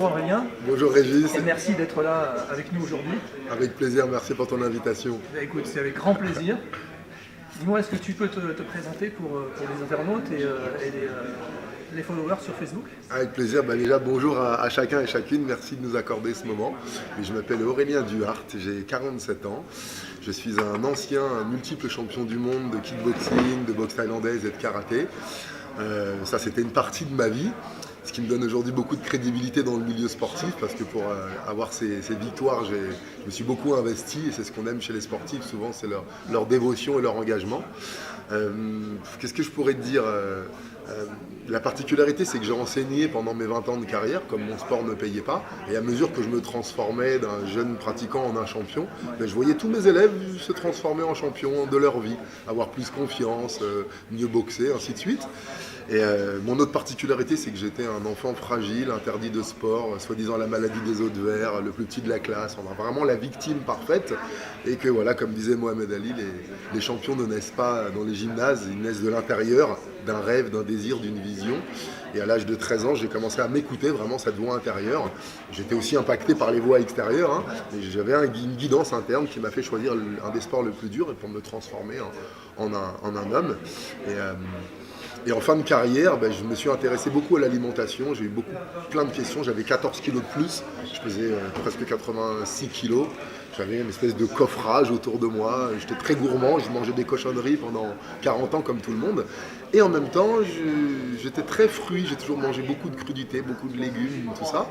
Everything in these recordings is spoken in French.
bonjour Aurélien. Bonjour Régis. Et merci d'être là avec nous aujourd'hui. Avec plaisir, merci pour ton invitation. Écoute, c'est avec grand plaisir. Dis-moi, est-ce que tu peux te présenter pour les internautes et les followers sur Facebook? Avec plaisir, déjà bonjour à chacun et chacune, merci de nous accorder ce moment. Je m'appelle Aurélien Duhart, j'ai 47 ans. Je suis un multiple champion du monde de kickboxing, de boxe thaïlandaise et de karaté. Ça, c'était une partie de ma vie, ce qui me donne aujourd'hui beaucoup de crédibilité dans le milieu sportif, parce que pour avoir ces victoires, je me suis beaucoup investi, et c'est ce qu'on aime chez les sportifs, souvent c'est leur dévotion et leur engagement. Qu'est-ce que je pourrais te dire? La particularité, c'est que j'ai enseigné pendant mes 20 ans de carrière, comme mon sport ne payait pas, et à mesure que je me transformais d'un jeune pratiquant en un champion, je voyais tous mes élèves se transformer en champions de leur vie, avoir plus confiance, mieux boxer, ainsi de suite. Et mon autre particularité, c'est que j'étais un enfant fragile, interdit de sport, soi-disant la maladie des os de verre, le plus petit de la classe, vraiment la victime parfaite. Et que voilà, comme disait Mohamed Ali, les champions ne naissent pas dans les gymnases, ils naissent de l'intérieur, d'un rêve, d'un désir, d'une vision. Et à l'âge de 13 ans, j'ai commencé à m'écouter vraiment cette voix intérieure. J'étais aussi impacté par les voix extérieures, et j'avais une guidance interne qui m'a fait choisir un des sports le plus dur et pour me transformer en un homme. Et en fin de carrière, je me suis intéressé beaucoup à l'alimentation. J'ai eu plein de questions. J'avais 14 kilos de plus. Je pesais presque 86 kilos. J'avais une espèce de coffrage autour de moi. J'étais très gourmand. Je mangeais des cochonneries pendant 40 ans comme tout le monde. Et en même temps, j'étais très fruit. J'ai toujours mangé beaucoup de crudités, beaucoup de légumes, tout ça.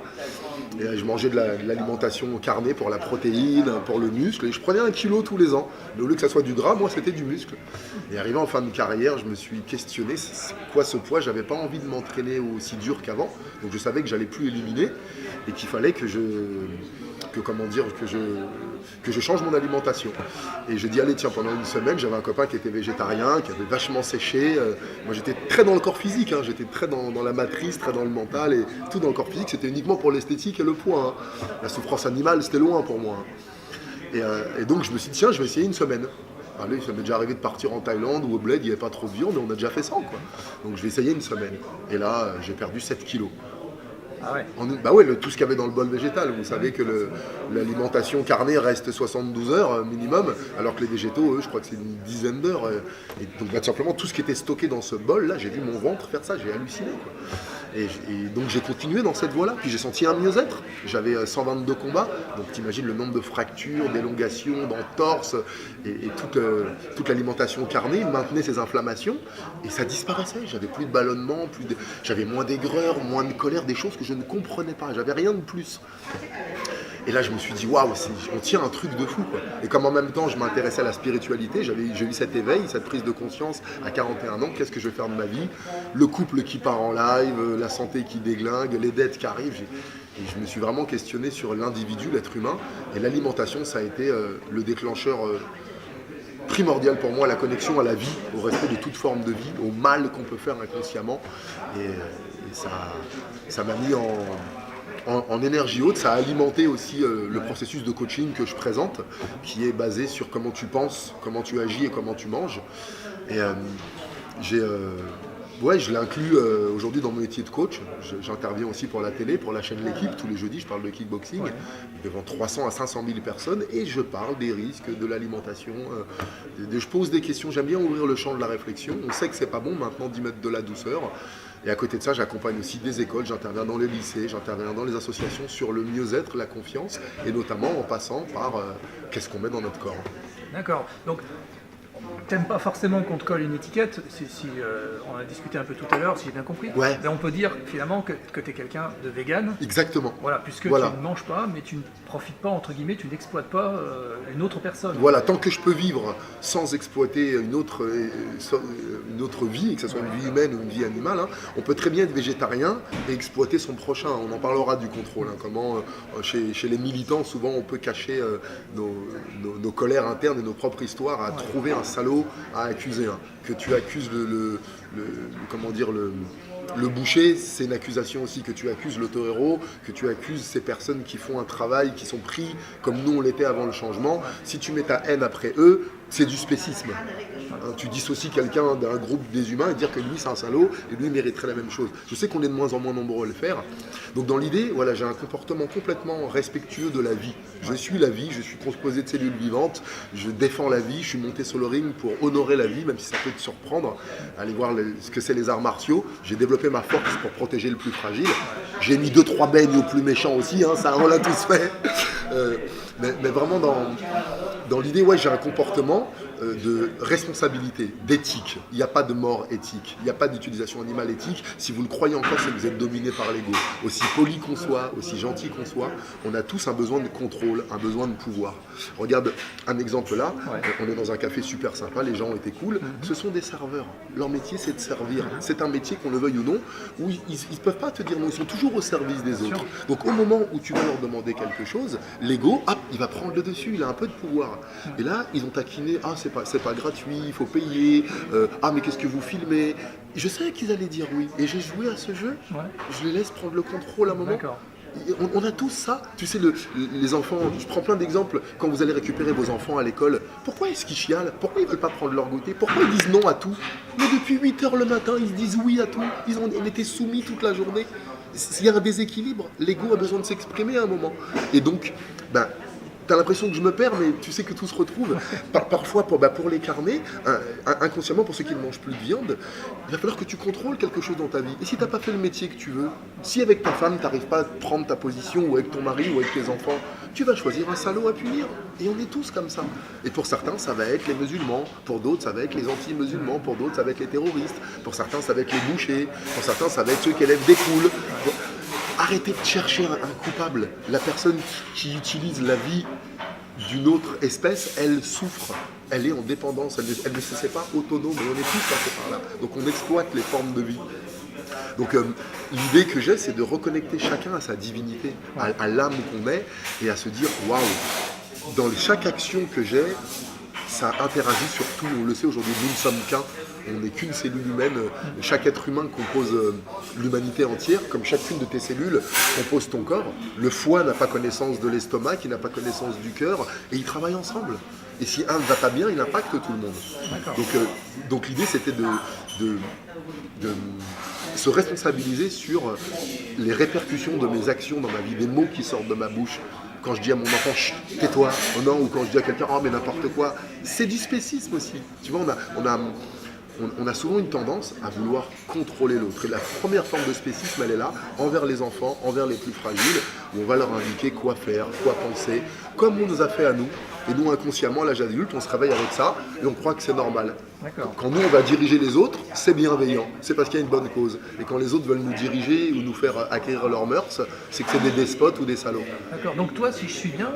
Et je mangeais de l'alimentation carnée pour la protéine, pour le muscle. Et je prenais 1 kilo tous les ans. Mais au lieu que ça soit du gras, moi, c'était du muscle. Et arrivé en fin de carrière, je me suis questionné, c'est quoi ce poids? J'avais pas envie de m'entraîner aussi dur qu'avant. Donc je savais que j'allais plus éliminer et qu'il fallait que je change mon alimentation. Et j'ai dit, allez, tiens, pendant une semaine, j'avais un copain qui était végétarien, qui avait vachement séché. Moi, j'étais très dans le corps physique, j'étais très dans la matrice, très dans le mental, et tout dans le corps physique, c'était uniquement pour l'esthétique et le poids. La souffrance animale, c'était loin pour moi. Et donc, je me suis dit, tiens, je vais essayer une semaine. Allez, ça m'est déjà arrivé de partir en Thaïlande ou au bled, il n'y avait pas trop de viande, mais on a déjà fait ça, quoi. Donc, je vais essayer une semaine. Et là, j'ai perdu 7 kilos. Ah ouais. Tout ce qu'il y avait dans le bol végétal. Vous savez que l'alimentation carnée reste 72 heures minimum, alors que les végétaux, eux, je crois que c'est une dizaine d'heures. Et donc, simplement, tout ce qui était stocké dans ce bol-là, j'ai vu mon ventre faire ça, j'ai halluciné, quoi. Et donc j'ai continué dans cette voie-là, puis j'ai senti un mieux-être. J'avais 122 combats, donc t'imagines le nombre de fractures, d'élongations, d'entorses, et toute l'alimentation carnée maintenait ces inflammations, et ça disparaissait. J'avais plus de ballonnement, j'avais moins d'aigreur, moins de colère, des choses que je ne comprenais pas, j'avais rien de plus. Et là, je me suis dit, waouh, on tient un truc de fou, quoi. Et comme en même temps, je m'intéressais à la spiritualité, j'ai eu cet éveil, cette prise de conscience à 41 ans, qu'est-ce que je vais faire de ma vie? Le couple qui part en live, la santé qui déglingue, les dettes qui arrivent. Et je me suis vraiment questionné sur l'individu, l'être humain. Et l'alimentation, ça a été le déclencheur primordial pour moi, la connexion à la vie, au respect de toute forme de vie, au mal qu'on peut faire inconsciemment. Et ça m'a mis en énergie haute, ça a alimenté aussi le processus de coaching que je présente, qui est basé sur comment tu penses, comment tu agis et comment tu manges. Et je l'inclus aujourd'hui dans mon métier de coach. J'interviens aussi pour la télé, pour la chaîne L'équipe. Tous les jeudis, je parle de kickboxing devant 300 à 500 000 personnes et je parle des risques de l'alimentation. Je pose des questions, j'aime bien ouvrir le champ de la réflexion. On sait que c'est pas bon maintenant d'y mettre de la douceur. Et à côté de ça, j'accompagne aussi des écoles, j'interviens dans les lycées, j'interviens dans les associations sur le mieux-être, la confiance, et notamment en passant par qu'est-ce qu'on met dans notre corps. D'accord. Donc, t'aimes pas forcément qu'on te colle une étiquette, on a discuté un peu tout à l'heure, si j'ai bien compris. Ouais. Mais on peut dire finalement que tu es quelqu'un de vegan. Exactement. Voilà, puisque tu ne manges pas, mais tu ne profites pas, entre guillemets, tu n'exploites pas une autre personne. Voilà, tant que je peux vivre sans exploiter une autre vie, que ce soit une vie humaine ou une vie animale, on peut très bien être végétarien et exploiter son prochain. On en parlera du contrôle, comment chez les militants, souvent on peut cacher nos colères internes et nos propres histoires à trouver un salaud à accuser. Que tu accuses le boucher, c'est une accusation aussi, que tu accuses le torero, que tu accuses ces personnes qui font un travail, qui sont pris comme nous on l'était avant le changement. Si tu mets ta haine après eux, c'est du spécisme. Hein, tu dissocies quelqu'un d'un groupe des humains et dire que lui c'est un salaud et lui mériterait la même chose. Je sais qu'on est de moins en moins nombreux à le faire. Donc dans l'idée, voilà, j'ai un comportement complètement respectueux de la vie. Je suis la vie, je suis composé de cellules vivantes, je défends la vie, je suis monté sur le ring pour honorer la vie, même si ça peut te surprendre. Allez voir ce que c'est les arts martiaux. J'ai développé ma force pour protéger le plus fragile. J'ai mis 2-3 beignes aux plus méchants aussi, hein, ça on l'a tous fait. Mais vraiment dans l'idée, ouais, j'ai un comportement de responsabilité, d'éthique. Il n'y a pas de mort éthique, il n'y a pas d'utilisation animale éthique. Si vous le croyez encore, c'est que vous êtes dominé par l'ego. Aussi poli qu'on soit, aussi gentil qu'on soit, on a tous un besoin de contrôle, un besoin de pouvoir. Regarde un exemple là, on est dans un café super sympa, les gens ont été cool. Ce sont des serveurs. Leur métier, c'est de servir. C'est un métier, qu'on le veuille ou non, où ils ne peuvent pas te dire non, ils sont toujours au service des autres. Donc au moment où tu vas leur demander quelque chose, l'ego, hop, il va prendre le dessus, il a un peu de pouvoir. Et là, ils ont taquiné, ah c'est pas gratuit, il faut payer, ah mais qu'est-ce que vous filmez? Je savais qu'ils allaient dire oui, et j'ai joué à ce jeu, je les laisse prendre le contrôle à un moment. On a tous ça, tu sais, les enfants, je prends plein d'exemples, quand vous allez récupérer vos enfants à l'école, pourquoi est-ce qu'ils chialent? Pourquoi ils ne veulent pas prendre leur goûter? Pourquoi ils disent non à tout? Mais depuis 8h le matin, ils se disent oui à tout, ils ont été soumis toute la journée. S'il y a un déséquilibre, l'ego a besoin de s'exprimer à un moment. Et donc, t'as l'impression que je me perds, mais tu sais que tout se retrouve. Parfois, pour les carnets, inconsciemment, pour ceux qui ne mangent plus de viande, il va falloir que tu contrôles quelque chose dans ta vie. Et si t'as pas fait le métier que tu veux, si avec ta femme, t'arrives pas à prendre ta position, ou avec ton mari, ou avec tes enfants, tu vas choisir un salaud à punir. Et on est tous comme ça. Et pour certains, ça va être les musulmans. Pour d'autres, ça va être les anti-musulmans. Pour d'autres, ça va être les terroristes. Pour certains, ça va être les bouchers. Pour certains, ça va être ceux qui élèvent des poules. Arrêtez de chercher un coupable. La personne qui utilise la vie d'une autre espèce, elle souffre. Elle est en dépendance, elle ne se sait pas autonome. Et on est tous passés par là. Donc on exploite les formes de vie. Donc l'idée que j'ai, c'est de reconnecter chacun à sa divinité, à l'âme qu'on est, et à se dire, waouh, dans chaque action que j'ai, ça interagit sur tout. On le sait aujourd'hui, nous ne sommes qu'un. On n'est qu'une cellule humaine. Chaque être humain compose l'humanité entière, comme chacune de tes cellules compose ton corps. Le foie n'a pas connaissance de l'estomac, qui n'a pas connaissance du cœur, et ils travaillent ensemble. Et si un ne va pas bien, il impacte tout le monde. Donc l'idée, c'était de se responsabiliser sur les répercussions de mes actions dans ma vie, des mots qui sortent de ma bouche. Quand je dis à mon enfant, chut, tais-toi, oh non, ou quand je dis à quelqu'un, oh mais n'importe quoi, c'est du spécisme aussi. Tu vois, on a souvent une tendance à vouloir contrôler l'autre. Et la première forme de spécisme, elle est là, envers les enfants, envers les plus fragiles, où on va leur indiquer quoi faire, quoi penser, comme on nous a fait à nous. Et nous, inconsciemment, à l'âge adulte, on se réveille avec ça et on croit que c'est normal. Quand nous, on va diriger les autres, c'est bienveillant, c'est parce qu'il y a une bonne cause. Et quand les autres veulent nous diriger ou nous faire acquérir leurs mœurs, c'est que c'est des despotes ou des salauds. D'accord, donc toi, si je suis bien,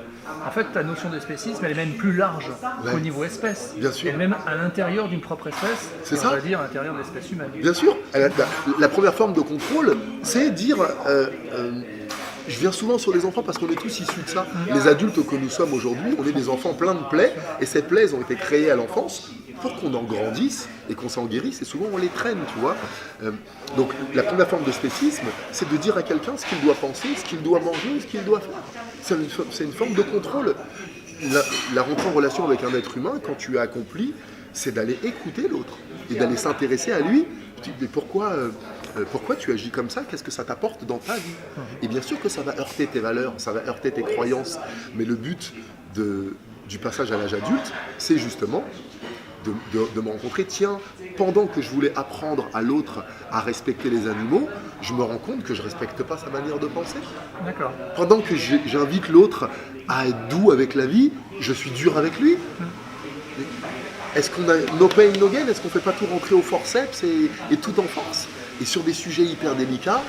en fait, ta notion de spécisme, elle est même plus large qu'au niveau espèce. Bien sûr. Et même à l'intérieur d'une propre espèce, c'est ça. On va dire à l'intérieur de l'espèce humaine. Bien sûr. La première forme de contrôle, c'est dire... je viens souvent sur les enfants parce qu'on est tous issus de ça. Les adultes que nous sommes aujourd'hui, on est des enfants pleins de plaies, et ces plaies ont été créées à l'enfance pour qu'on en grandisse et qu'on s'en guérisse, et souvent on les traîne, tu vois. Donc la première forme de spécisme, c'est de dire à quelqu'un ce qu'il doit penser, ce qu'il doit manger, ce qu'il doit faire. C'est une forme de contrôle. La rentrée en relation avec un être humain, quand tu as accompli, c'est d'aller écouter l'autre et d'aller s'intéresser à lui. Mais pourquoi tu agis comme ça? Qu'est-ce que ça t'apporte dans ta vie? Et bien sûr que ça va heurter tes valeurs, ça va heurter tes croyances, mais le but du passage à l'âge adulte, c'est justement de me rencontrer. Tiens, pendant que je voulais apprendre à l'autre à respecter les animaux, je me rends compte que je ne respecte pas sa manière de penser. D'accord. Pendant que j'invite l'autre à être doux avec la vie, je suis dur avec lui. Est-ce qu'on a no pain, no gain? Est-ce qu'on ne fait pas tout rentrer au forceps et tout en force? Et sur des sujets hyper délicats,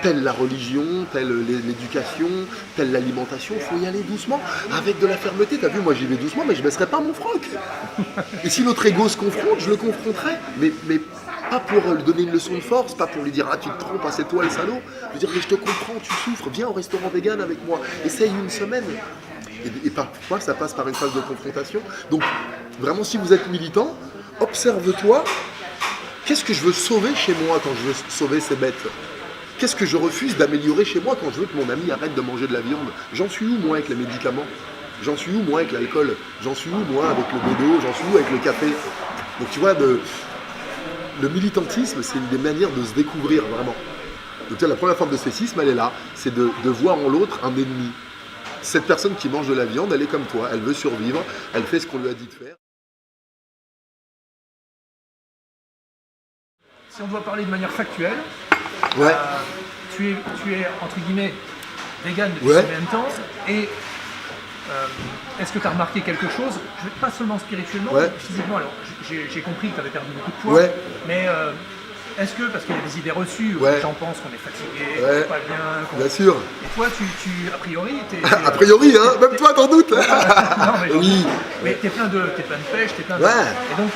telle la religion, telle l'éducation, telle l'alimentation, il faut y aller doucement, avec de la fermeté. T'as vu, moi j'y vais doucement, mais je ne baisserai pas mon froc. Et si notre ego se confronte, je le confronterai, mais pas pour lui donner une leçon de force, pas pour lui dire « Ah, tu te trompes, ah, c'est toi le salaud ». Je veux dire « Mais je te comprends, tu souffres, viens au restaurant vegan avec moi, essaye une semaine ». Et parfois, ça passe par une phase de confrontation. Donc, vraiment, si vous êtes militant, observe-toi. Qu'est-ce que je veux sauver chez moi quand je veux sauver ces bêtes? Qu'est-ce que je refuse d'améliorer chez moi quand je veux que mon ami arrête de manger de la viande? J'en suis où, moi, avec les médicaments? J'en suis où moi avec l'alcool? J'en suis où moi avec le bédo? J'en suis où avec le café? Donc tu vois, le militantisme, c'est une des manières de se découvrir vraiment. Donc tu vois, la première forme de spécisme, elle est là, c'est de voir en l'autre un ennemi. Cette personne qui mange de la viande, elle est comme toi, elle veut survivre, elle fait ce qu'on lui a dit de faire. Si on doit parler de manière factuelle, Ouais. tu es entre guillemets vegan depuis Ouais. combien de temps et est-ce que tu as remarqué quelque chose, pas seulement spirituellement, Ouais. mais physiquement? Alors j'ai compris que tu avais perdu beaucoup de poids, Ouais. mais est-ce que, parce qu'il y a des idées reçues où Ouais. les gens pensent qu'on est fatigué, qu'on Ouais. n'est pas bien, Bien sûr. et toi a priori, A priori, hein, même toi t'en doutes. non, mais, Oui. mais t'es plein de pêche, t'es plein de... Ouais. Et donc,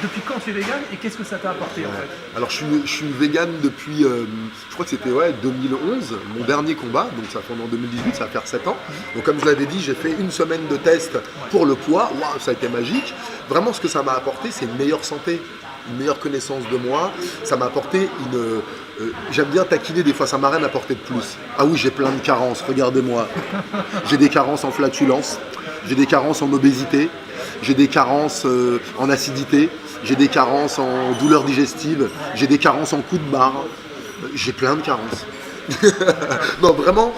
depuis quand tu es vegan et qu'est-ce que ça t'a apporté en fait? Alors je suis vegan depuis, je crois que c'était 2011, mon dernier combat, donc ça fait en 2018, ça va faire 7 ans. Donc comme je l'avais dit, j'ai fait une semaine de test pour le poids, waouh, ça a été magique. Vraiment ce que ça m'a apporté, c'est une meilleure santé, une meilleure connaissance de moi. Ça m'a apporté j'aime bien taquiner des fois, ça m'a rien apporté de plus. Ah oui, j'ai plein de carences, regardez-moi. J'ai des carences en flatulence, j'ai des carences en obésité, j'ai des carences en acidité, j'ai des carences en douleur digestive, j'ai des carences en coups de barre, j'ai plein de carences. Non, vraiment,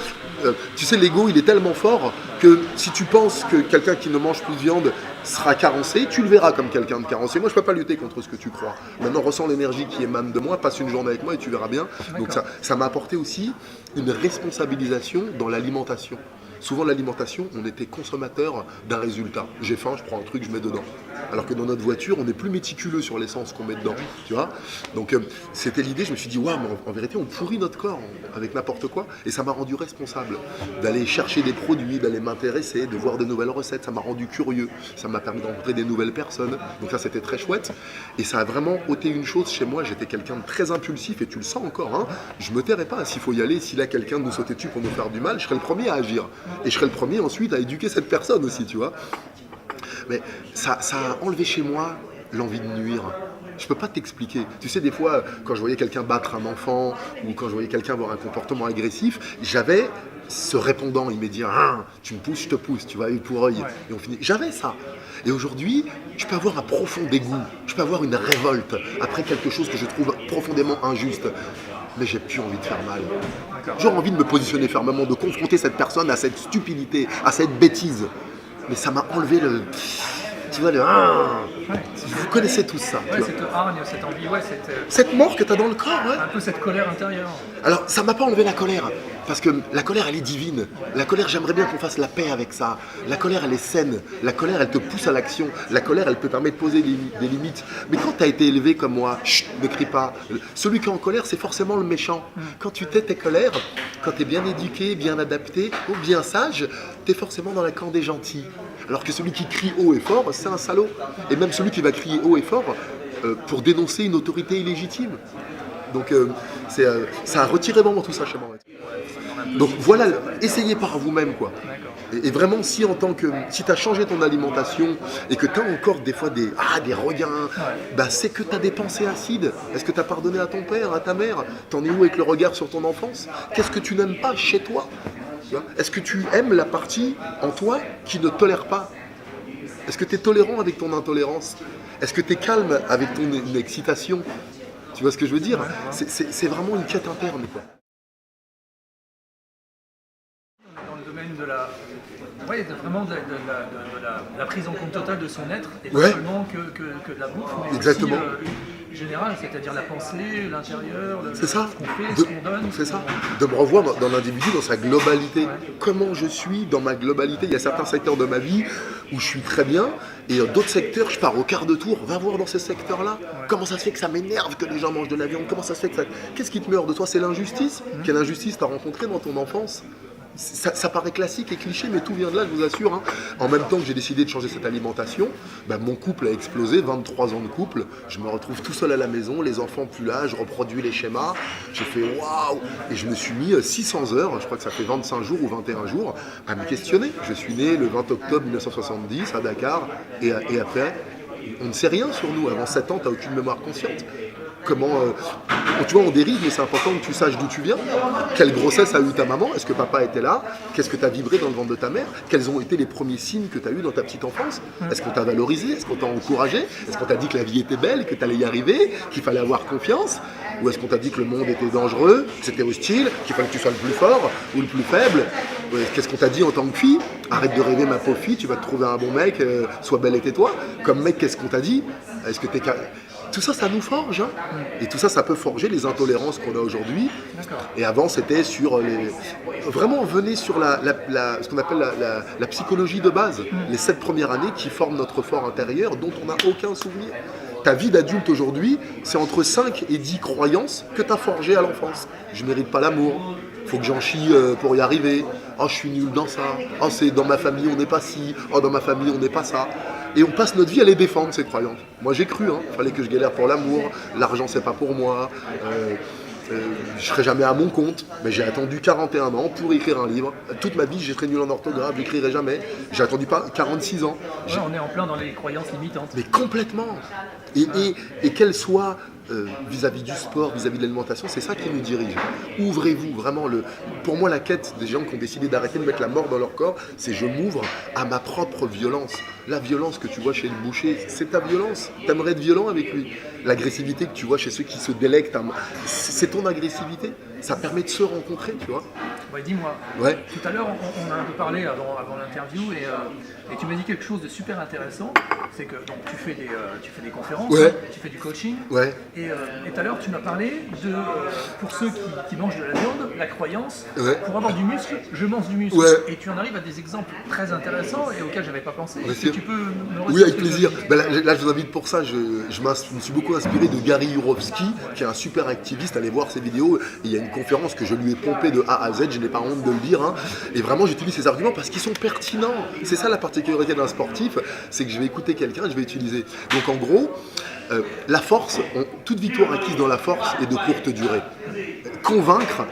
tu sais, l'ego, il est tellement fort que si tu penses que quelqu'un qui ne mange plus de viande sera carencé, tu le verras comme quelqu'un de carencé. Moi, je ne peux pas lutter contre ce que tu crois. Maintenant, ressens l'énergie qui émane de moi, passe une journée avec moi et tu verras bien. Donc ça m'a apporté aussi une responsabilisation dans l'alimentation. Souvent, l'alimentation, on était consommateur d'un résultat. J'ai faim, je prends un truc, je mets dedans. Alors que dans notre voiture, on est plus méticuleux sur l'essence qu'on met dedans. Tu vois? Donc, c'était l'idée. Je me suis dit, waouh, mais en vérité, on pourrit notre corps avec n'importe quoi. Et ça m'a rendu responsable d'aller chercher des produits, d'aller m'intéresser, de voir de nouvelles recettes. Ça m'a rendu curieux. Ça m'a permis de rencontrer des nouvelles personnes. Donc, ça, c'était très chouette. Et ça a vraiment ôté une chose chez moi. J'étais quelqu'un de très impulsif et tu le sens encore. Hein. Je me tairais pas. S'il faut y aller, s'il y a quelqu'un de nous sauter dessus pour nous faire du mal, je serais le premier à agir. Et je serai le premier ensuite à éduquer cette personne aussi, tu vois. Mais ça a enlevé chez moi l'envie de nuire. Je peux pas t'expliquer. Tu sais, des fois, quand je voyais quelqu'un battre un enfant ou quand je voyais quelqu'un avoir un comportement agressif, j'avais ce répondant immédiat. Hein, tu me pousses, je te pousse, tu vois, œil pour œil. Et on finit. J'avais ça. Et aujourd'hui, je peux avoir un profond dégoût. Je peux avoir une révolte après quelque chose que je trouve profondément injuste. Mais j'ai plus envie de faire mal. J'ai envie de me positionner fermement, de confronter cette personne à cette stupidité, à cette bêtise. Mais ça m'a enlevé le... Tu vois, le... Vous connaissez tous ça. Ouais, cette hargne, cette envie, cette mort que tu as dans le corps, ouais. Un peu cette colère intérieure. Alors, ça m'a pas enlevé la colère. Parce que la colère, elle est divine. La colère, j'aimerais bien qu'on fasse la paix avec ça. La colère, elle est saine. La colère, elle te pousse à l'action. La colère, elle peut permettre de poser des limites. Mais quand tu as été élevé comme moi, chut, ne crie pas. Celui qui est en colère, c'est forcément le méchant. Quand tu tais tes colères, quand tu es bien éduqué, bien adapté ou bien sage, tu es forcément dans la camp des gentils. Alors que celui qui crie haut et fort, c'est un salaud. Et même celui qui va crier haut et fort pour dénoncer une autorité illégitime. Donc ça a retiré vraiment tout ça chez moi. Donc voilà, essayez par vous-même quoi. Et vraiment si tu as changé ton alimentation et que tu as encore des fois des regains, bah, c'est que tu as des pensées acides. Est-ce que tu as pardonné à ton père, à ta mère? T'en es où avec le regard sur ton enfance? Qu'est-ce que tu n'aimes pas chez toi? Est-ce que tu aimes la partie en toi qui ne tolère pas? Est-ce que tu es tolérant avec ton intolérance? Est-ce que tu es calme avec ton excitation? Tu vois ce que je veux dire? C'est vraiment une quête interne quoi. Dans le domaine de la prise en compte totale de son être, et pas seulement que de la bouffe, mais exactement. aussi général, c'est-à-dire la pensée, l'intérieur, c'est ça. Ce qu'on fait, ce qu'on donne. C'est ça. De me revoir dans l'individu, dans sa globalité. Comment je suis dans ma globalité. Il y a certains secteurs de ma vie où je suis très bien, et d'autres secteurs, je pars au quart de tour. Va voir dans ces secteurs-là. Comment ça se fait que ça m'énerve que les gens mangent de la viande? Comment ça se fait que ça... Qu'est-ce qui te meurt de toi? C'est l'injustice. Quelle injustice t'as rencontré dans ton enfance? Ça paraît classique et cliché, mais tout vient de là, je vous assure. Hein. En même temps que j'ai décidé de changer cette alimentation, mon couple a explosé, 23 ans de couple. Je me retrouve tout seul à la maison, les enfants plus là, je reproduis les schémas. J'ai fait waouh! Et je me suis mis 600 heures, je crois que ça fait 25 jours ou 21 jours, à me questionner. Je suis né le 20 octobre 1970 à Dakar, et après, on ne sait rien sur nous. Avant 7 ans, tu n'as aucune mémoire consciente. Tu vois, on dérive, mais c'est important que tu saches d'où tu viens. Quelle grossesse a eu ta maman? Est-ce que papa était là? Qu'est-ce que tu as vibré dans le ventre de ta mère? Quels ont été les premiers signes que tu as eu dans ta petite enfance? Est-ce qu'on t'a valorisé? Est-ce qu'on t'a encouragé? Est-ce qu'on t'a dit que la vie était belle, que tu allais y arriver, qu'il fallait avoir confiance? Ou est-ce qu'on t'a dit que le monde était dangereux, que c'était hostile, qu'il fallait que tu sois le plus fort ou le plus faible? Qu'est-ce qu'on t'a dit en tant que fille? Arrête de rêver, ma pauvre fille, tu vas te trouver un bon mec, sois belle et tais-toi. Comme mec, qu'est-ce qu'on t'a dit? Est-ce que t'es... Tout ça, ça nous forge. Hein. Et tout ça, ça peut forger les intolérances qu'on a aujourd'hui. Et avant, c'était sur les... Vraiment, on venait sur ce qu'on appelle la psychologie de base. Les 7 premières années qui forment notre fort intérieur dont on n'a aucun souvenir. Ta vie d'adulte aujourd'hui, c'est entre 5 et 10 croyances que tu as forgées à l'enfance. Je ne mérite pas l'amour. Faut que j'en chie pour y arriver. Oh, je suis nul dans ça. Oh, c'est dans ma famille, on n'est pas ci. Oh, dans ma famille, on n'est pas ça. Et on passe notre vie à les défendre, ces croyances. Moi, j'ai cru, il fallait que je galère pour l'amour. L'argent, c'est pas pour moi. Je serai jamais à mon compte. Mais j'ai attendu 41 ans pour écrire un livre. Toute ma vie, j'ai très nul en orthographe, j'écrirai jamais. J'ai attendu pas 46 ans. Ouais, on est en plein dans les croyances limitantes. Mais complètement. Et qu'elle soit vis-à-vis du sport, vis-à-vis de l'alimentation, c'est ça qui nous dirige. Ouvrez-vous, vraiment. Pour moi, la quête des gens qui ont décidé d'arrêter de mettre la mort dans leur corps, c'est je m'ouvre à ma propre violence. La violence que tu vois chez le boucher, c'est ta violence. T'aimerais être violent avec lui. L'agressivité que tu vois chez ceux qui se délectent, c'est ton agressivité. Ça permet de se rencontrer, tu vois. Ouais, dis-moi, tout à l'heure, on a un peu parlé avant l'interview et tu m'as dit quelque chose de super intéressant. C'est que donc, tu fais des conférences, tu fais du coaching. Et tout à l'heure, tu m'as parlé de, pour ceux qui mangent de la viande, la croyance, pour avoir du muscle, je mange du muscle. Et tu en arrives à des exemples très intéressants et auxquels je n'avais pas pensé. Est-ce que tu peux me Oui, avec plaisir. Là, je vous invite pour ça. Je me suis beaucoup inspiré de Gary Yourofsky, qui est un super activiste. Allez voir ses vidéos. Il y a une conférence que je lui ai pompée de A à Z. Je n'ai pas honte de le dire. Et vraiment, j'utilise ces arguments parce qu'ils sont pertinents. C'est ça la particularité d'un sportif, c'est que je vais écouter quelqu'un, je vais utiliser. Donc en gros, la force, toute victoire acquise dans la force est de courte durée. Convaincre,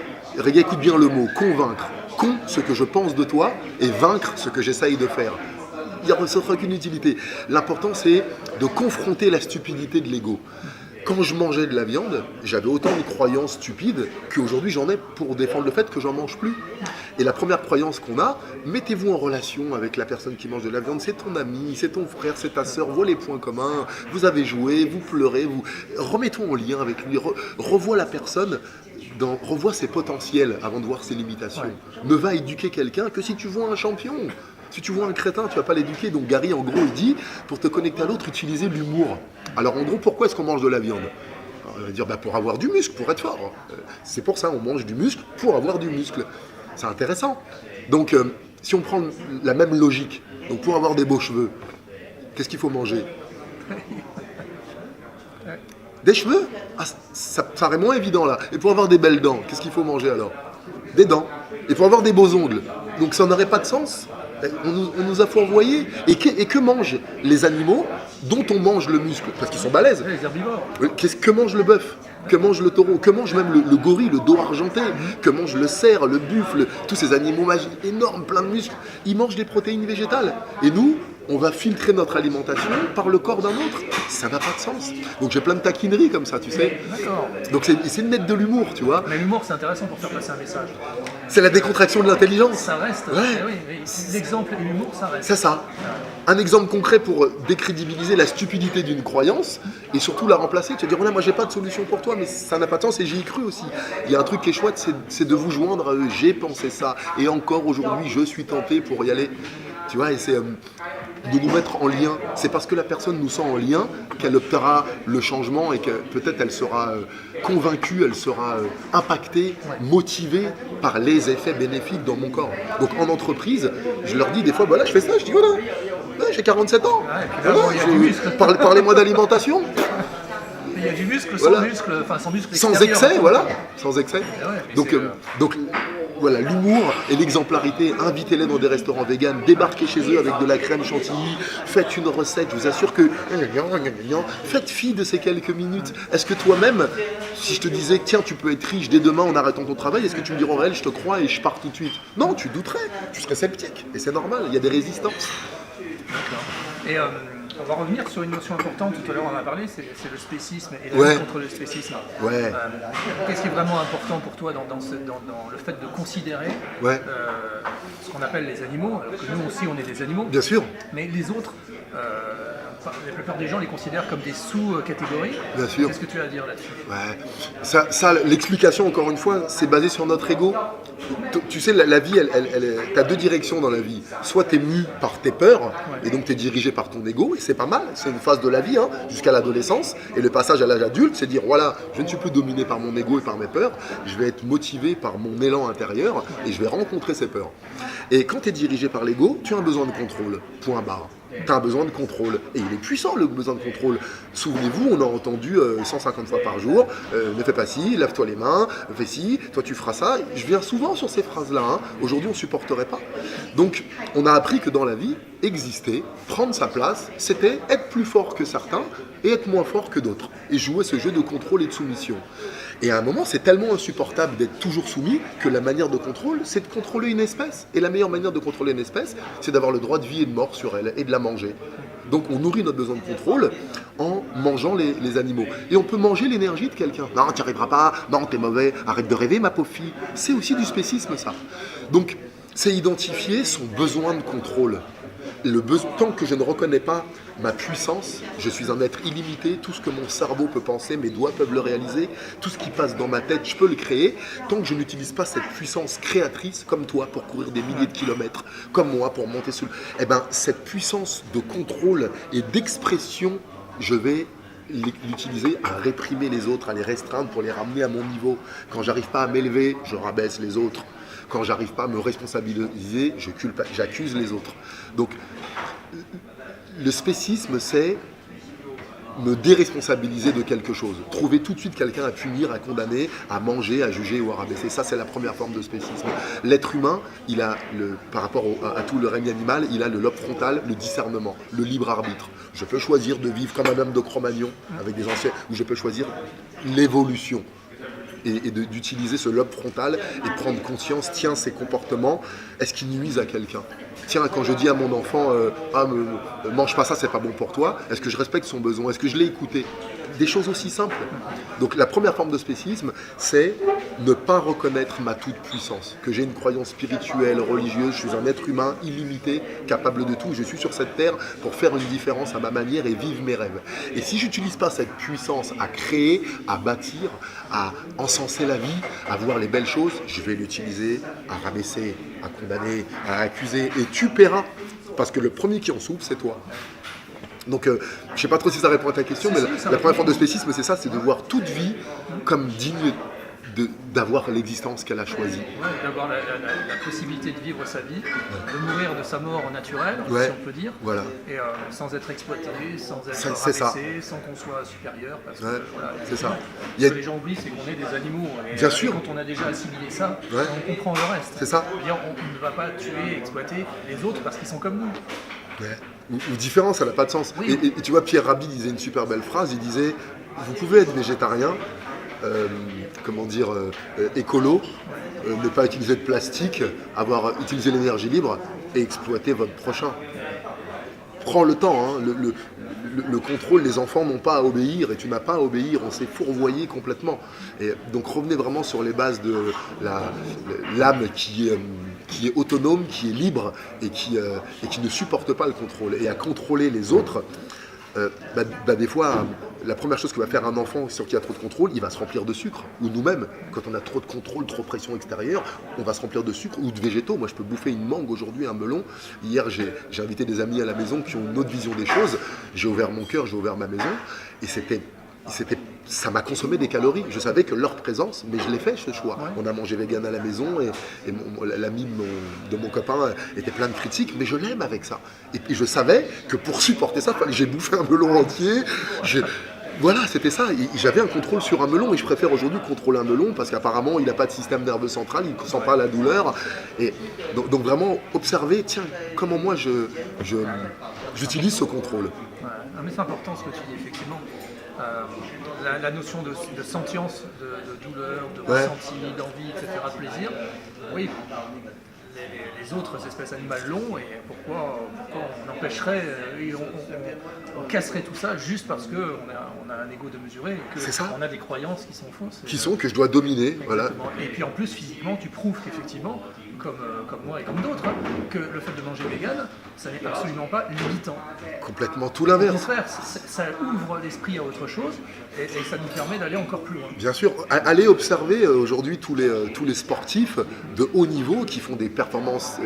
écoute bien le mot, convaincre. Con ce que je pense de toi et vaincre ce que j'essaye de faire. Il n'y aura aucune utilité. L'important, c'est de confronter la stupidité de l'ego. Quand je mangeais de la viande, j'avais autant de croyances stupides qu'aujourd'hui j'en ai pour défendre le fait que j'en mange plus. Et la première croyance qu'on a, mettez-vous en relation avec la personne qui mange de la viande, c'est ton ami, c'est ton frère, c'est ta sœur, vois les points communs, vous avez joué, vous pleurez, remettons en lien avec lui, revois la personne, revois ses potentiels avant de voir ses limitations. Ne va éduquer quelqu'un que si tu vois un champion. Si tu vois un crétin, tu ne vas pas l'éduquer. Donc Gary, en gros, il dit, pour te connecter à l'autre, utilisez l'humour. Alors en gros, pourquoi est-ce qu'on mange de la viande? Alors, on va dire, pour avoir du muscle, pour être fort. C'est pour ça, on mange du muscle pour avoir du muscle. C'est intéressant. Donc, si on prend la même logique, donc pour avoir des beaux cheveux, qu'est-ce qu'il faut manger? Des cheveux? Ça paraît moins évident là. Et pour avoir des belles dents, qu'est-ce qu'il faut manger alors? Des dents. Et pour avoir des beaux ongles. Donc ça n'aurait pas de sens. On nous a fourvoyés. Et que mangent les animaux dont on mange le muscle? Parce qu'ils sont balèzes. Les herbivores. Que mange le bœuf? Que mange le taureau? Que mange même le gorille, le dos argenté? Que mange le cerf, le buffle? Tous ces animaux magiques énormes, pleins de muscles. Ils mangent des protéines végétales. Et nous, on va filtrer notre alimentation par le corps d'un autre. Ça n'a pas de sens. Donc j'ai plein de taquineries comme ça, tu sais. D'accord. Donc c'est de mettre de l'humour, tu vois. Mais l'humour, c'est intéressant pour faire passer un message. C'est la décontraction de l'intelligence. Ça reste. Oui, l'exemple et l'humour, ça reste. C'est ça. Un exemple concret pour décrédibiliser la stupidité d'une croyance et surtout la remplacer. Tu vas dire, voilà, moi j'ai pas de solution pour toi, mais ça n'a pas de sens et j'y ai cru aussi. Il y a un truc qui est chouette, c'est de vous joindre à eux. J'ai pensé ça et encore aujourd'hui, je suis tenté pour y aller. Tu vois, et c'est de nous mettre en lien. C'est parce que la personne nous sent en lien qu'elle optera le changement et que peut-être elle sera convaincue, elle sera impactée, motivée par les effets bénéfiques dans mon corps. Donc en entreprise, je leur dis des fois, voilà, je fais ça, je dis voilà, j'ai 47 ans. Parlez-moi d'alimentation. Il y a du muscle sans muscle, enfin sans muscle extérieur. Sans excès, voilà, sans excès. Donc voilà, l'humour et l'exemplarité, invitez-les dans des restaurants véganes, débarquez chez eux avec de la crème chantilly, faites une recette, je vous assure que... Faites fi de ces quelques minutes. Est-ce que toi-même, si je te disais, tiens, tu peux être riche dès demain en arrêtant ton travail, est-ce que tu me dirais, Aurel, je te crois et je pars tout de suite? Non, tu douterais, tu serais sceptique, et c'est normal, il y a des résistances. D'accord. Et on va revenir sur une notion importante, tout à l'heure on en a parlé, c'est le spécisme et la lutte contre le spécisme. Qu'est-ce qui est vraiment important pour toi dans le fait de considérer ce qu'on appelle les animaux, alors que nous aussi on est des animaux, bien sûr, mais les autres, la plupart des gens les considèrent comme des sous-catégories. Bien sûr. Qu'est-ce que tu as à dire là-dessus? Ça, l'explication, encore une fois, c'est basé sur notre ego. Tu sais, la vie, tu as deux directions dans la vie. Soit tu es mu par tes peurs, et donc tu es dirigé par ton ego, et c'est pas mal, c'est une phase de la vie, jusqu'à l'adolescence. Et le passage à l'âge adulte, c'est dire, voilà, je ne suis plus dominé par mon ego et par mes peurs, je vais être motivé par mon élan intérieur, et je vais rencontrer ces peurs. Et quand tu es dirigé par l'ego, tu as un besoin de contrôle, point barre. Tu as un besoin de contrôle. Et il est puissant, le besoin de contrôle. Souvenez-vous, on a entendu 150 fois par jour, ne fais pas ci, lave-toi les mains, fais ci, toi tu feras ça. Je viens souvent sur ces phrases-là. Aujourd'hui, on ne supporterait pas. Donc, on a appris que dans la vie, exister, prendre sa place, c'était être plus fort que certains et être moins fort que d'autres. Et jouer ce jeu de contrôle et de soumission. Et à un moment, c'est tellement insupportable d'être toujours soumis que la manière de contrôle, c'est de contrôler une espèce. Et la meilleure manière de contrôler une espèce, c'est d'avoir le droit de vie et de mort sur elle et de la manger. Donc on nourrit notre besoin de contrôle en mangeant les animaux. Et on peut manger l'énergie de quelqu'un. Non, tu n'y arriveras pas, non, t'es mauvais, arrête de rêver ma pauvre fille. C'est aussi du spécisme ça. Donc c'est identifier son besoin de contrôle. Tant que je ne reconnais pas ma puissance, je suis un être illimité, tout ce que mon cerveau peut penser, mes doigts peuvent le réaliser, tout ce qui passe dans ma tête, je peux le créer, tant que je n'utilise pas cette puissance créatrice, comme toi, pour courir des milliers de kilomètres, comme moi, pour monter sur cette puissance de contrôle et d'expression, je vais l'utiliser à réprimer les autres, à les restreindre pour les ramener à mon niveau. Quand j'arrive pas à m'élever, je rabaisse les autres. Quand j'arrive pas à me responsabiliser, j'accuse les autres. Donc, le spécisme, c'est me déresponsabiliser de quelque chose. Trouver tout de suite quelqu'un à punir, à condamner, à manger, à juger ou à rabaisser. Ça, c'est la première forme de spécisme. L'être humain, il a, par rapport à tout le règne animal, il a le lobe frontal, le discernement, le libre arbitre. Je peux choisir de vivre comme un homme de Cro-Magnon, avec des anciens, ou je peux choisir l'évolution. Et d'utiliser ce lobe frontal et de prendre conscience, tiens, ces comportements, est-ce qu'ils nuisent à quelqu'un? Tiens, quand je dis à mon enfant, mange pas ça, c'est pas bon pour toi, est-ce que je respecte son besoin? Est-ce que je l'ai écouté? Des choses aussi simples. Donc la première forme de spécisme, c'est ne pas reconnaître ma toute-puissance, que j'ai une croyance spirituelle, religieuse, je suis un être humain illimité, capable de tout, je suis sur cette terre pour faire une différence à ma manière et vivre mes rêves. Et si je n'utilise pas cette puissance à créer, à bâtir, à encenser la vie, à voir les belles choses, je vais l'utiliser à rabaisser, à condamner, à accuser, et tu paieras, parce que le premier qui en souffre, c'est toi. Donc, je ne sais pas trop si ça répond à ta question, mais la première forme de spécisme, c'est ça, c'est de voir toute vie comme digne d'avoir l'existence qu'elle a choisie. Ouais, d'avoir la possibilité de vivre sa vie, de mourir de sa mort naturelle, si on peut dire, et sans être exploité, sans être rabaissé, sans qu'on soit supérieur. Parce que, c'est ça. Ce que les gens oublient, c'est qu'on est des animaux. Et bien sûr. Quand on a déjà assimilé ça, on comprend le reste. C'est ça. On ne va pas tuer, exploiter les autres parce qu'ils sont comme nous. Ou différent, ça n'a pas de sens. Oui. Et tu vois, Pierre Rabhi disait une super belle phrase, il disait, vous pouvez être végétarien, écolo, ne pas utiliser de plastique, avoir utilisé l'énergie libre et exploiter votre prochain. Prends le temps, le contrôle, les enfants n'ont pas à obéir et tu n'as pas à obéir, on s'est fourvoyé complètement. Et donc revenez vraiment sur les bases de l'âme qui est autonome, qui est libre et qui ne supporte pas le contrôle. Et à contrôler les autres, des fois, la première chose que va faire un enfant sur qui il y a trop de contrôle, il va se remplir de sucre. Ou nous-mêmes, quand on a trop de contrôle, trop de pression extérieure, on va se remplir de sucre ou de végétaux. Moi, je peux bouffer une mangue aujourd'hui, un melon. Hier, j'ai invité des amis à la maison qui ont une autre vision des choses. J'ai ouvert mon cœur, j'ai ouvert ma maison. Et ça m'a consommé des calories. Je savais que leur présence, mais je l'ai fait ce choix. On a mangé vegan à la maison et l'ami de mon copain était plein de critiques, mais je l'aime avec ça. Et puis je savais que pour supporter ça, il fallait que j'ai bouffé un melon entier. Voilà, c'était ça. J'avais un contrôle sur un melon et je préfère aujourd'hui contrôler un melon parce qu'apparemment il n'a pas de système nerveux central, il ne sent pas la douleur. Et donc vraiment observer, tiens, comment moi j'utilise ce contrôle. Ouais, mais c'est important ce que tu dis, effectivement. La notion de sentience, de douleur, de ressenti, d'envie, etc., de plaisir, oui, les autres espèces animales l'ont, et pourquoi on empêcherait, on casserait tout ça juste parce qu'on a un ego de mesurer et qu'on a des croyances qui sont fausses. Qui sont que je dois dominer. Voilà. Et puis en plus, physiquement, tu prouves qu'effectivement, comme moi et comme d'autres, que le fait de manger vegan, ça n'est absolument pas limitant. Complètement tout l'inverse. Au contraire, ça ouvre l'esprit à autre chose et ça nous permet d'aller encore plus loin. Bien sûr, allez observer aujourd'hui tous les sportifs de haut niveau qui font des performances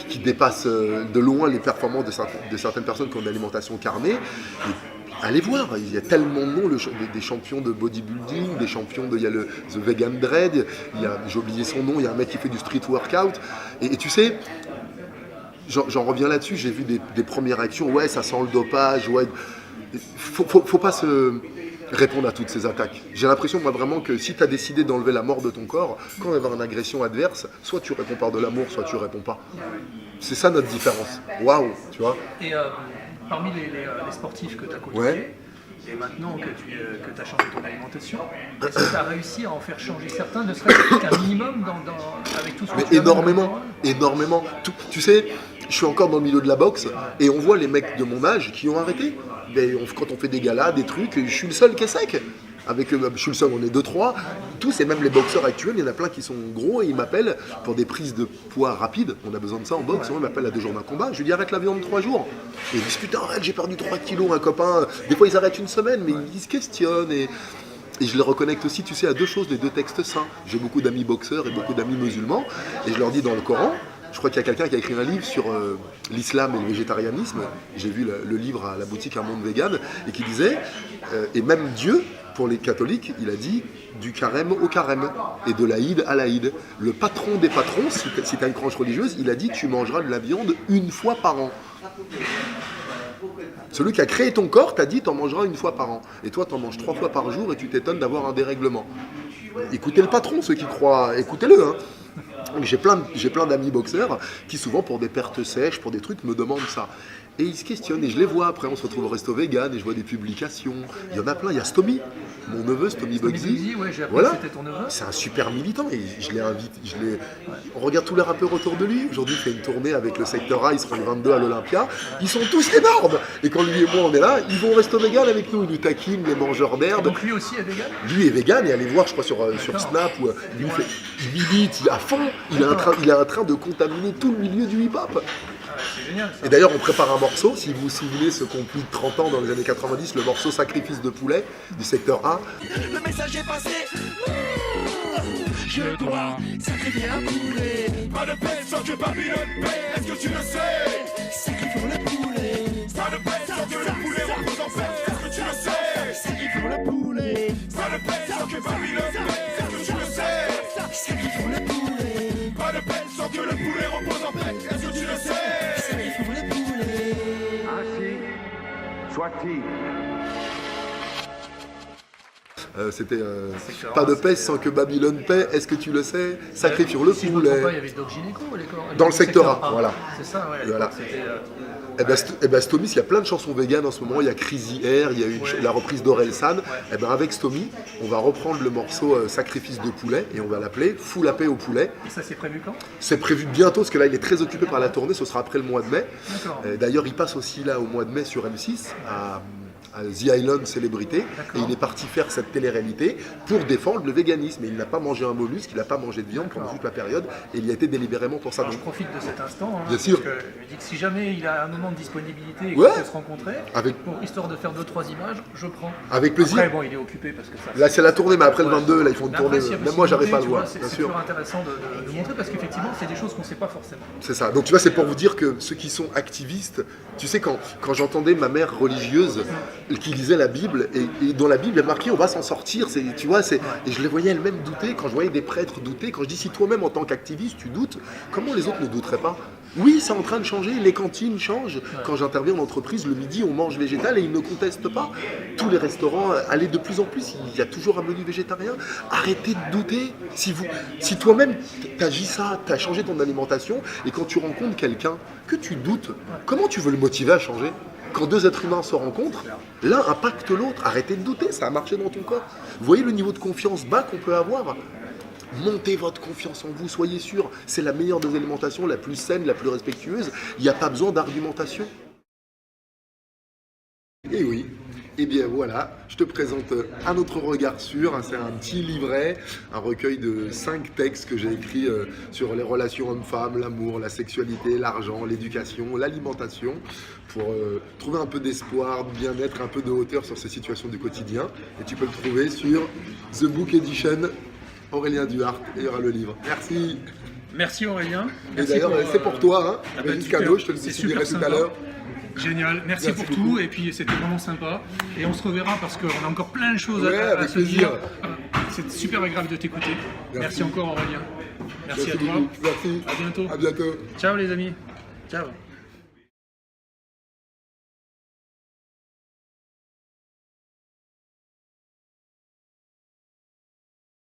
qui dépassent de loin les performances de certaines personnes qui ont une alimentation carnée. Et allez voir, il y a tellement de noms, des champions de bodybuilding, des champions il y a The Vegan Dread, j'ai oublié son nom, il y a un mec qui fait du street workout. Et tu sais, j'en reviens là-dessus, j'ai vu des premières réactions, ouais, ça sent le dopage, ouais. Faut pas se répondre à toutes ces attaques. J'ai l'impression, moi, vraiment, que si tu as décidé d'enlever la mort de ton corps, quand il va y avoir une agression adverse, soit tu réponds par de l'amour, soit tu réponds pas. C'est ça notre différence. Waouh, tu vois. Et parmi les sportifs que tu as côtoyés, et maintenant que tu as changé ton alimentation, est-ce que tu as réussi à en faire changer certains, ne serait-ce qu'un minimum avec tout ce que tu as énormément. Tu sais, je suis encore dans le milieu de la boxe et on voit les mecs de mon âge qui ont arrêté. Quand on fait des galas, des trucs, je suis le seul qui est sec. Je suis le seul, on est 2-3. Tous, et même les boxeurs actuels, il y en a plein qui sont gros et ils m'appellent pour des prises de poids rapides. On a besoin de ça en boxe. Ils m'appellent à 2 jours d'un combat. Je lui dis arrête la viande 3 jours. Et ils disent putain, arrête, j'ai perdu 3 kilos, un copain. Des fois, ils arrêtent une semaine, mais ils se questionnent. Et je les reconnecte aussi, tu sais, à 2 choses, les 2 textes saints. J'ai beaucoup d'amis boxeurs et beaucoup d'amis musulmans. Et je leur dis dans le Coran, je crois qu'il y a quelqu'un qui a écrit un livre sur l'islam et le végétarianisme. J'ai vu le livre à la boutique Un Monde Vegan et qui disait, et même Dieu, pour les catholiques, il a dit du carême au carême et de l'Aïd à l'Aïd. Le patron des patrons, si tu as une branche religieuse, il a dit tu mangeras de la viande 1 fois par an. Celui qui a créé ton corps t'a dit t'en mangeras 1 fois par an. Et toi t'en manges 3 fois par jour et tu t'étonnes d'avoir un dérèglement. Écoutez le patron, ceux qui croient, écoutez-le. Hein. J'ai plein d'amis boxeurs qui souvent pour des pertes sèches, pour des trucs me demandent ça. Et ils se questionnent et je les vois après, on se retrouve au resto vegan et je vois des publications. Il y en a plein, il y a Stomy, mon neveu Stomy Bugsy. Ouais, j'ai appris que c'était ton neveu. C'est un super militant et je l'ai invité. On regarde tous les rappeurs autour de lui. Aujourd'hui, il fait une tournée avec le Secteur A, il sera le 22 à l'Olympia. Ils sont tous énormes. Et quand lui et moi on est là, ils vont au resto vegan avec nous. Ils nous taquinent, les mangeurs d'herbe. Donc lui aussi est vegan. Lui est vegan et allez voir, je crois, sur Snap, où il milite, il est à fond. Il est en train de contaminer tout le milieu du hip-hop. C'est génial, ça. Et d'ailleurs, on prépare un morceau, si vous vous souvenez, ceux qui ont plus de 30 ans dans les années 90, le morceau Sacrifice de poulet du Secteur A. Le message est passé. Je dois sacrifier un poulet. Pas de paix sans que Babylone paie. Est-ce que tu le sais? Sacrifions le poulet. Pas de paix sans que le poulet repose en paix. Est-ce que tu le sais? Sacrifions le poulet. Pas de paix sans que Babylone paie. Est-ce que tu le sais? Sacrifions le poulet. Pas de paix sans que le poulet repose en paix. Est-ce que tu le sais? Soit-il. C'était pas de paix sans que Babylone paie, est-ce que tu le sais? Sacrifions le si poulet. Je me trompe pas, il y avait Doc Gynéco dans le secteur A, voilà. C'est ça, ouais. Voilà. Stomy, il y a plein de chansons véganes en ce moment. Il y a Crazy Air, il y a la reprise d'Orelsan. Avec Stomy, on va reprendre le morceau Sacrifice de poulet et on va l'appeler Fous la paix au poulet. Et ça, c'est prévu quand? C'est prévu bientôt parce que là, il est très occupé par la tournée. Ce sera après le mois de mai. D'ailleurs, il passe aussi là au mois de mai sur M6 à The Island Célébrité, et il est parti faire cette télé-réalité pour défendre le véganisme. Et il n'a pas mangé un mollusque, il n'a pas mangé de viande pendant toute la période, et il y a été délibérément pour ça. Alors, je profite de cet instant, bien sûr. Parce que je me dis que si jamais il a un moment de disponibilité et qu'on peut se rencontrer, histoire de faire 2-3 images, je prends. Avec plaisir. Après, bon, il est occupé parce que ça. Là, c'est la tournée, mais après le 22, là, ils font une tournée. Même moi, j'arrive pas à le voir. C'est toujours intéressant de montrer parce qu'effectivement, c'est des choses qu'on ne sait pas forcément. C'est ça. Donc, tu vois, c'est pour vous dire que ceux qui sont activistes, tu sais, quand j'entendais ma mère religieuse qui lisait la Bible, et dans la Bible, il est marqué on va s'en sortir, tu vois, et je les voyais elles-mêmes douter, quand je voyais des prêtres douter, quand je dis si toi-même en tant qu'activiste tu doutes, comment les autres ne douteraient pas? Oui, c'est en train de changer, les cantines changent. Quand j'interviens en entreprise, le midi, on mange végétal et ils ne contestent pas. Tous les restaurants allaient de plus en plus, il y a toujours un menu végétarien. Arrêtez de douter. Si toi-même t'agis ça, t'as changé ton alimentation, et quand tu rencontres quelqu'un que tu doutes, comment tu veux le motiver à changer? Quand 2 êtres humains se rencontrent, l'un impacte l'autre. Arrêtez de douter, ça a marché dans ton corps. Vous voyez le niveau de confiance bas qu'on peut avoir? Montez votre confiance en vous, soyez sûr, c'est la meilleure des alimentations, la plus saine, la plus respectueuse. Il n'y a pas besoin d'argumentation. Et oui, et bien voilà, je te présente Un autre regard sur, c'est un petit livret, un recueil de 5 textes que j'ai écrits sur les relations hommes-femmes, l'amour, la sexualité, l'argent, l'éducation, l'alimentation, pour trouver un peu d'espoir, de bien-être, un peu de hauteur sur ces situations du quotidien. Et tu peux le trouver sur The Book Edition, Aurélien Duhart, et il y aura le livre. Merci. Merci Aurélien. Et d'ailleurs, c'est pour toi, hein, petit cadeau, je te le dirai tout à l'heure. Génial, merci pour beaucoup. tout, et puis c'était vraiment sympa. Et on se reverra parce qu'on a encore plein de choses à avec se plaisir. dire. C'est super agréable de t'écouter. Merci encore Aurélien. Merci à toi. Merci. À bientôt. À bientôt. Ciao les amis. Ciao.